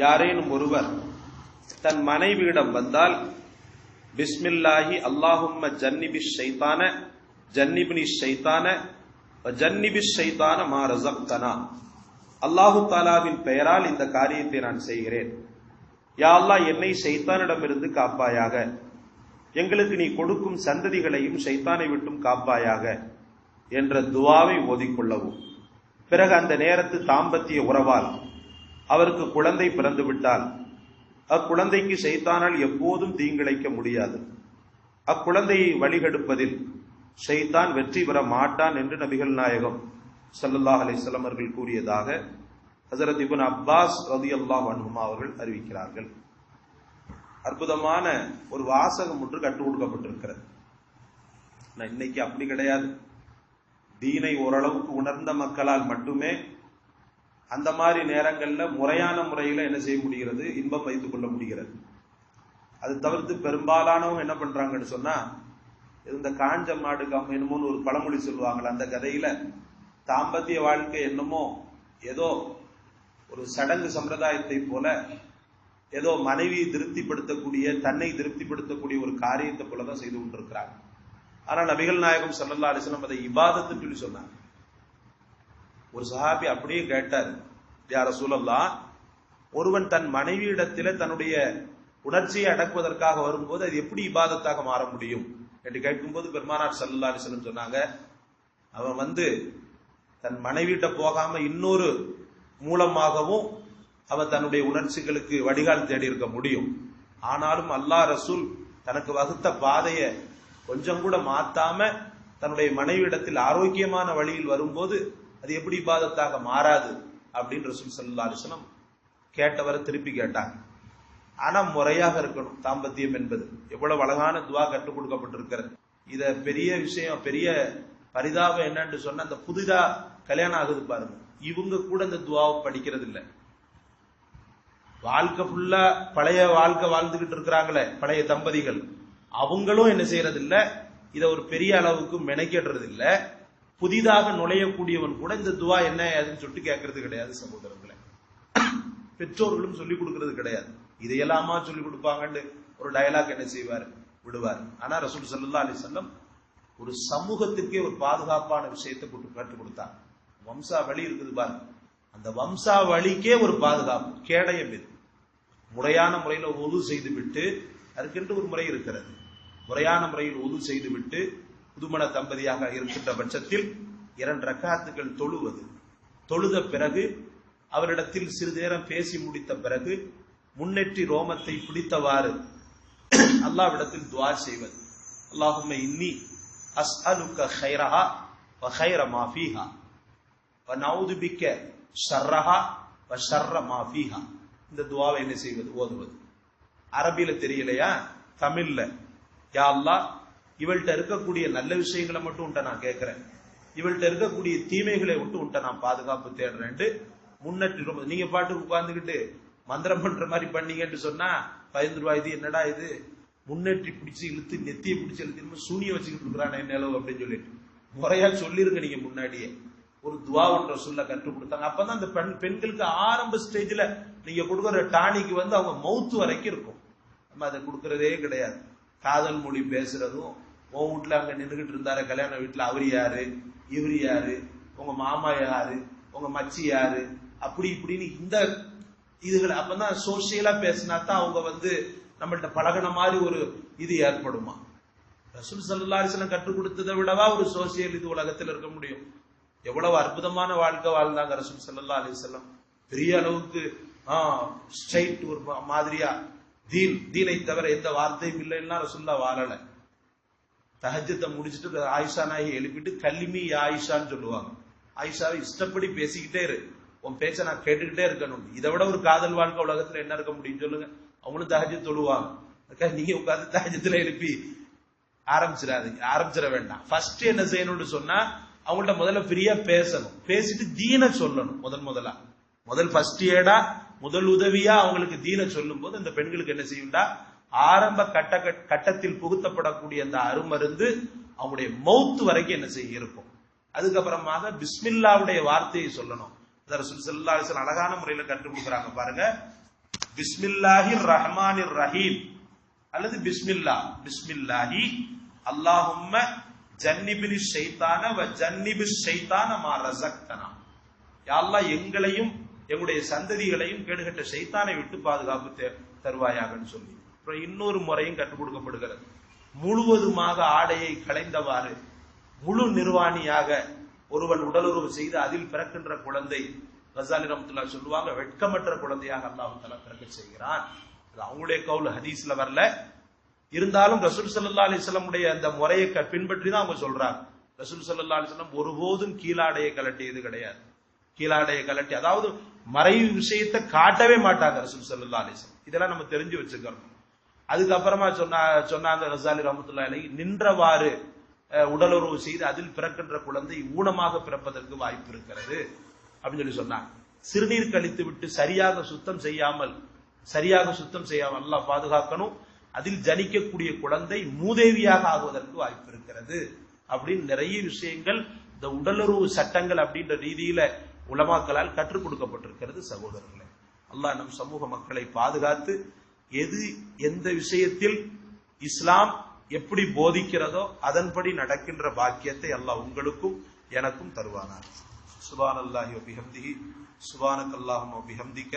யாரேனும் ஒருவர் தன் மனைவியிடம் வந்தால் பிஸ்மில்லாஹி அல்லாஹும்ம ஜன்னிபிஷ் ஷைத்தான ஜன்னிபினி ஷைத்தான ஜன்னிபிஷ் ஷைத்தான மா ரஸக்தனா, அல்லாஹு தாலாவின் பெயரால் இந்த காரியத்தை நான் செய்கிறேன், யா அல்லாஹ் என்னை ஷைத்தானிடமிருந்து காப்பாயாக, எங்களுக்கு நீ கொடுக்கும் சந்ததிகளையும் ஷைத்தானை விட்டும் காப்பாயாக என்ற துவாவை ஓதிக்கொள்ளவும். பிறகு அந்த நேரத்து தாம்பத்திய உறவால் அவருக்கு குழந்தை பிறந்து விட்டால் அக்குழந்தைக்கு ஷைத்தானால் எப்போதும் தீங்கிழைக்க முடியாது. அக்குழந்தையை வழிகெடுப்பதில் ஷைத்தான் வெற்றி பெற மாட்டான் என்று நபிகள் நாயகம் ஸல்லல்லாஹு அலைஹி வஸல்லம் அவர்கள் கூறியதாக ஹஜ்ரத் இப்னு அப்பாஸ் ரலியல்லாஹு அன்ஹுமா அவர்கள் அறிவிக்கிறார்கள். அற்புதமான ஒரு வாசகம் ஒன்று கற்றுக் கொடுக்கப்பட்டிருக்கிறது. இன்னைக்கு அப்படி கிடையாது. தீனை ஓரளவுக்கு உணர்ந்த மக்களால் மட்டுமே அந்த மாதிரி நேரங்கள்ல முறையான முறையில என்ன செய்ய முடிகிறது, இன்பம் வைத்துக் கொள்ள முடிகிறது. அது தவிர்த்து பெரும்பாலானவங்க என்ன பண்றாங்கன்னு சொன்னா, இந்த காஞ்ச மாடு என்னமோன்னு ஒரு பழமொழி சொல்லுவாங்க. அந்த கதையில தாம்பத்திய வாழ்க்கை என்னமோ ஏதோ ஒரு சடங்கு சம்பிரதாயத்தை போல, ஏதோ மனைவியை திருப்திப்படுத்தக்கூடிய, தன்னை திருப்திப்படுத்தக்கூடிய ஒரு காரியத்தை போலதான் செய்து கொண்டிருக்கிறாங்க. ஆனா நபிகள் நாயகம் ஸல்லல்லாஹு அலைஹி வஸல்லம் அதை இபாதத்துன்னு சொல்லி சொன்னாங்க. ஒரு சஹாபி அப்படியே கேட்டார், யா ரசூலல்லாஹ், ஒருவன் தன் மனைவியிடத்தில தன்னுடைய உணர்ச்சியை அடக்குவதற்காக வரும்போது அது எப்படி இபாதத்தாக மாற முடியும் என்று கேட்கும்போது பெருமானார் ஸல்லல்லாஹு அலைஹி வஸல்லம் சொன்னாங்க, அவன் தன் மனைவியிட்ட போகாம இன்னொரு மூலமாகவும் அவன் தன்னுடைய உணர்ச்சிகளுக்கு வடிகால் தேடி இருக்க முடியும். ஆனாலும் அல்லாஹ் ரசூல் தனக்கு வகுத்த பாதையை கொஞ்சம் கூட மாத்தாம தன்னுடைய மனைவியிடத்தில் ஆரோக்கியமான வழியில் வரும்போது அது எப்படி இபாதத்தாக மாறாது அப்படின்னு ரசூல் ஸல்லல்லாஹு அலைஹி வஸல்லம் கேட்டவரை திருப்பி கேட்டாங்க. ஆனா முறையாக இருக்கணும். தாம்பத்தியம் என்பது எவ்வளவு அழகான துவா கற்றுக் கொடுக்கப்பட்டிருக்கிறது. இத பெரிய விஷயம், பெரிய பரிதாபம் என்னன்னு சொன்ன, அந்த புதிதா கல்யாணம் ஆகுது பாருங்க, இவங்க கூட இந்த துவாவை படிக்கிறது இல்லை. வாழ்க்கை ஃபுல்லா பழைய வாழ்க்கை வாழ்ந்துகிட்டு இருக்கிறாங்களே பழைய தம்பதிகள், அவங்களும் என்ன செய்யறது இல்ல, இத ஒரு பெரிய அளவுக்கு மெனக்கிடுறது இல்ல. புதிதாக நுழையக்கூடியவன் கூட இந்த துவா என்ன ஏதுன்னு சொல்லிட்டு கேட்கறது கிடையாது. சகோதரர்களை, பெற்றோர்களும் சொல்லிக் கொடுக்கறது கிடையாது. இதையெல்லாமா சொல்லிக் கொடுப்பாங்கன்னு ஒரு டயலாக் என்ன செய்வார், விடுவார். ஆனா ரசூல் ஸல்லல்லாஹு அலைஹி வஸல்லம் ஒரு சமூகத்திற்கே ஒரு பாதுகாப்பான விஷயத்தை கற்றுக் கொடுத்தாங்க. வம்சாவளி இருக்குது பாருங்க, அந்த வம்சாவளிக்கே ஒரு பாதுகாப்பு கேடயம் இது. முறையான முறையில் ஒது செய்து விட்டு, அதுக்கென்று ஒரு முறை இருக்கிறது, முறையான முறையில் ஒது செய்து விட்டு புதுமண தம்பதியாக இருக்கின்ற பட்சத்தில் 2 ரக்காத்துகள் தொழுவது, தொழுத பிறகு அவரிடத்தில் சிறிது நேரம் பேசி முடித்த பிறகு முன்னெற்றி ரோமத்தை பிடித்தவாறு அல்லாஹ்விடத்தில் துஆ செய்வது. அல்லாஹும்ம இன்னி அஸ்அலுக கைரஹா வ கைர மா ஃபீஹா வ நஊது பிக்க ஷர்ரஹா வ ஷர்ர மா ஃபீஹா. இந்த துஆவை என்ன செய்வது, ஓதுவது. அரபியில தெரியலையா, தமிழ்ல, யா அல்லாஹ் இவள்கிட்ட இருக்கக்கூடிய நல்ல விஷயங்களை மட்டும் உன்ட்ட நான் கேட்கிறேன், இவள்கிட்ட இருக்கக்கூடிய தீமைகளை விட்டு உன்ட்ட நான் பாதுகாப்பு தேடுறேன். முன்னெற்றி ரோமம், நீங்க பாட்டு உட்கார்ந்துகிட்டு மந்திரம் பண்ற மாதிரி பண்ணீங்கன்னு சொன்னா ₹15 இது என்னடா இது, முன்னேற்றி பிடிச்சு இழுத்து நெத்தியை பிடிச்சு இழுத்து சூனிய வச்சுக்கிட்டு இருக்கிறான் நிலவு அப்படின்னு சொல்லிட்டு முறையா சொல்லிருங்க. நீங்க முன்னாடியே ஒரு துவா ஒன்ற சொல்ல கற்றுக் கொடுத்தாங்க. அப்பதான் அந்த பெண்களுக்கு ஆரம்ப ஸ்டேஜ்ல நீங்க கொடுக்குற டானிக்கு அவங்க மவுத்து வரைக்கும் இருக்கும். நம்ம அதை கொடுக்கறதே கிடையாது. காதல் மொழி பேசுறதும், உன் வீட்டுல அங்க நின்றுகிட்டு இருந்தாரு கல்யாண வீட்டுல, அவர் யாரு இவர் யாரு, உங்க மாமா யாரு, உங்க மச்சி யாரு, அப்படி இப்படின்னு இந்த இதுகளை அப்பதான் சோசியலா பேசினா தான் அவங்க நம்மள்ட்ட பழகின மாதிரி ஒரு இது ஏற்படுமா. ரசூல் ஸல்லல்லாஹு அலைஹி வஸல்லம் கற்றுக் கொடுத்ததை விடவா ஒரு சோசியல் இது உலகத்தில் இருக்க முடியும்? எவ்வளவு அற்புதமான வாழ்க்கை வாழ்ந்தாங்க ரசூல் ஸல்லல்லாஹு அலைஹி வஸல்லம். பெரிய அளவுக்கு ஸ்ட்ரைட் ஒரு மாதிரியா தீனை தவிர எந்த வார்த்தையும் இல்லைன்னா ரசூல்லா வாழல. தஹஜ்ஜத்தை முடிச்சுட்டு ஆயிஷா நாயகி எழுப்பிட்டு கல்லிமி ஆயிஷான்னு சொல்லுவாங்க. ஆயிஷாவை இஷ்டப்படி பேசிக்கிட்டே இரு, உன் பேச்ச நான் கேட்டுக்கிட்டே இருக்கணும். இதை விட ஒரு காதல் வாழ்க்கை உலகத்துல என்ன இருக்க முடியும் சொல்லுங்க. அவங்களும் தஹஜ்ஜத் தொழுவாங்க. நீங்க உட்கார்ந்து தஹஜ்ஜத்துல எழுப்பி ஆரம்பிச்சிட வேண்டாம். ஃபர்ஸ்ட் என்ன செய்யணும்னு சொன்னா, அவங்கள்ட்ட முதல்ல ஃப்ரீயா பேசணும், பேசிட்டு தீன சொல்லணும். முதல் ஃபர்ஸ்ட் ஏடா முதல் உதவியா அவங்களுக்கு தீன சொல்லும் போது அந்த பெண்களுக்கு என்ன செய்யும்டா, ஆரம்ப கட்டத்தில் புகுத்தப்படக்கூடிய அந்த அருமருந்து அவங்களுடைய மௌத்து வரைக்கும் என்ன செய்ய இருக்கும். அதுக்கப்புறமாக பிஸ்மில்லாவுடைய வார்த்தையை சொல்லணும். ரசூல் ஸல்லல்லாஹு அலைஹி வஸல்லம் அழகான முறையில கற்றுக் கொடுக்குறாங்க பாருங்க. பிஸ்மில்லாஹிர் ரஹ்மானிர் ரஹீம் அல்லது பிஸ்மில்லாஹி அல்லாஹும்ம ஜன்னிபினி ஷைத்தான வ ஜன்னிபி ஷைத்தான மா ரஸக்தனா. யா அல்லாஹ் எங்களையும் எங்களுடைய சந்ததிகளையும் கேடுகட்ட ஷைத்தானை விட்டு பாதுகாப்பு தருவாயாகன்னு சொல்லி அப்புறம் இன்னொரு முறையும் கற்றுக் கொடுக்கப்படுகிறது. முழுவதுமாக ஆடையை களைந்தவாறு முழு நிர்வாணியாக ஒருவன் உடலுறவு செய்து அதில் பிறக்கின்ற குழந்தை கஸாலி ரஹ்மத்துல்லாஹி சொல்லுவாங்க, வெட்கமற்ற குழந்தையாக அல்லாஹ் தஆலா பிறக்க செய்கிறான். அது அவங்களுடைய கவுல், ஹதீஸ்ல வரல. இருந்தாலும் ரசூல் ஸல்லல்லாஹு அலைஹி வஸல்லம் உடைய அந்த முறையை பின்பற்றி தான் அவங்க சொல்றாங்க. ரசூல் ஸல்லல்லாஹு அலைஹி வஸல்லம் ஒருபோதும் கீழாடையை கலட்டியது கிடையாது. கீழாடையை கலட்டி, அதாவது மறைவு விஷயத்தை காட்டவே மாட்டாங்க ரசூல் ஸல்லல்லாஹு அலைஹி வஸல்லம். இதெல்லாம் நம்ம தெரிஞ்சு வச்சுக்கணும். அதுக்கப்புறமா சொன்னாங்க கஸாலி ரஹ்மத்துல்லாஹி அலைஹி, நின்றவாறு உடலுறவு செய்து அதில் பிறக்கின்ற குழந்தை ஊனமாக பிறப்பதற்கு வாய்ப்பு இருக்கிறது அப்படின்னு சொல்லி சொன்னாங்க. சிறுநீர் கழித்து விட்டு சரியாக சுத்தம் செய்யாமல் அல்லாஹ் பாதுகாக்கணும். அதில் ஜனிக்கக்கூடிய குழந்தை மூதேவியாக ஆகுவதற்கு வாய்ப்பு இருக்கிறது அப்படின்னு நிறைய விஷயங்கள் இந்த உடலுறவு சட்டங்கள் அப்படின்ற ரீதியில உலமாக்களால் கற்றுக் கொடுக்கப்பட்டிருக்கிறது. சகோதரர்களே, அல்லாஹ் நம் சமூக மக்களை பாதுகாத்து எந்த விஷயத்தில் இஸ்லாம் எப்படி போதிக்கிறதோ அதன்படி நடக்கின்ற பாக்கியத்தை அல்லாஹ் உங்களுக்கும் எனக்கும் தருவானார். சுப்ஹானல்லாஹி வ பிஹம்திஹி சுப்ஹானக்கல்லாஹும்ம வ பிஹம்திக